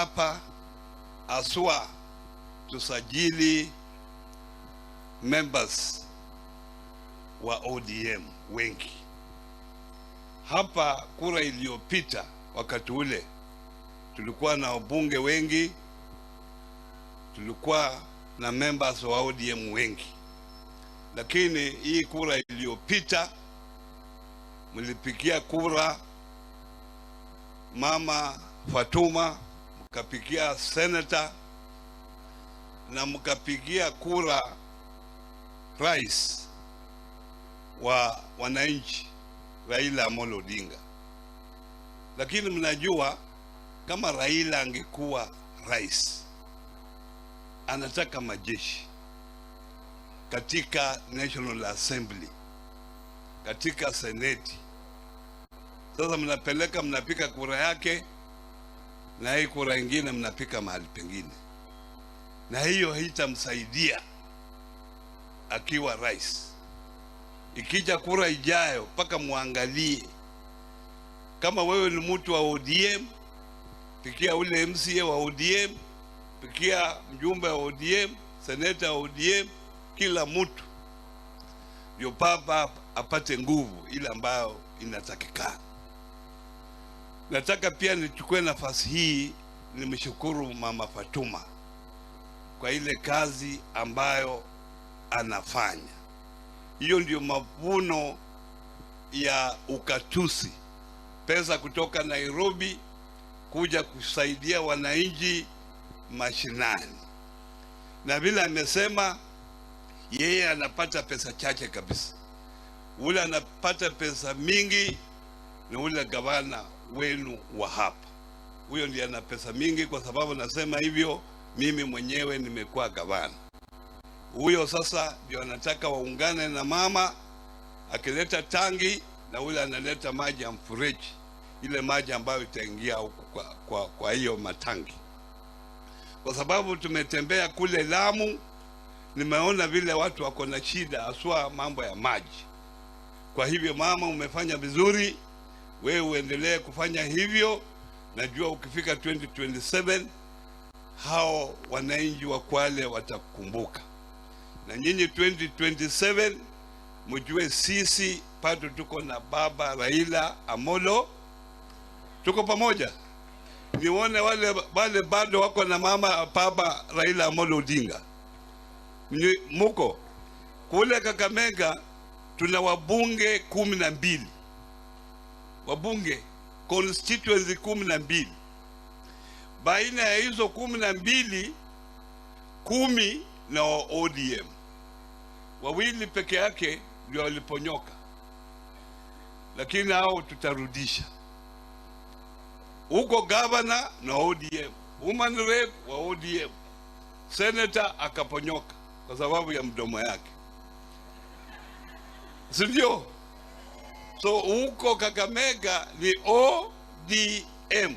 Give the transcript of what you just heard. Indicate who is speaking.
Speaker 1: hapa aswa tusajili members wa ODM wengi. Hapa kura iliyopita wakati ule tulikuwa na wabunge wengi, tulikuwa na members wa ODM wengi, lakini hii kura iliyopita mlipigia kura Mama Fatuma, mkapigia senator na mkapigia kura rais wa wananchi Raila Amolo Odinga. Lakini mnajua kama Raila angekuwa rais, anataka majeshi katika National Assembly, katika Senate. Sasa mnapeleka mnapika kura yake, na hii kura ingine mnapika mahali pengine, na hiyo haitamsaidia akiwa rais. Ikija kura ijayo paka muangalie kama wewe ni mtu wa ODM, pikia ule MCA wa ODM, pikia mjumbe wa ODM, senator wa ODM, kila mtu ndio papa apate nguvu ile ambayo inatakikana. Nataka pia nichukue nafasi hii nimshukuru Mama Fatuma kwa ile kazi ambayo anafanya. Hiyo ndio mavuno ya ukatusi, pesa kutoka Nairobi kuja kusaidia wananchi mashinani. Na vile amesema yeye anapata pesa chache kabisa, ule anapata pesa mingi ni ule gavana wenu wa hapa. Huyo ndiye ana pesa mingi, kwa sababu nasema hivyo mimi mwenyewe nimekuwa gavana. Huyo sasa ndio anataka waungane na mama, akileta tangi na ule analeta maji ya mfereji, ile maji ambayo itaingia huko kwa hiyo matangi. Kwa sababu tumetembea kule Lamu, nimeona vile watu wako na shida aswa mambo ya maji. Kwa hivyo mama, umefanya vizuri, wewe uendelee kufanya hivyo. Najua ukifika 2027 hao wananchi wa Kwale watakumbuka. Na nyinyi 2027 mjue sisi bado tuko na baba Raila Amolo, tuko pamoja. Nione wale bado wako na mama baba Raila Amolo Odinga. Muko kule Kakamega tuna wabunge 12, wabunge constituency 12. Baina ya hizo 12, 10 na ODM. Wawili peke yake ndio waliponyoka, lakini hao tutarudisha. Huko governor na ODM, woman rep wa ODM, senator akaponyoka kwa sababu ya mdomo yake, sindio? So huko Kakamega ni ODM.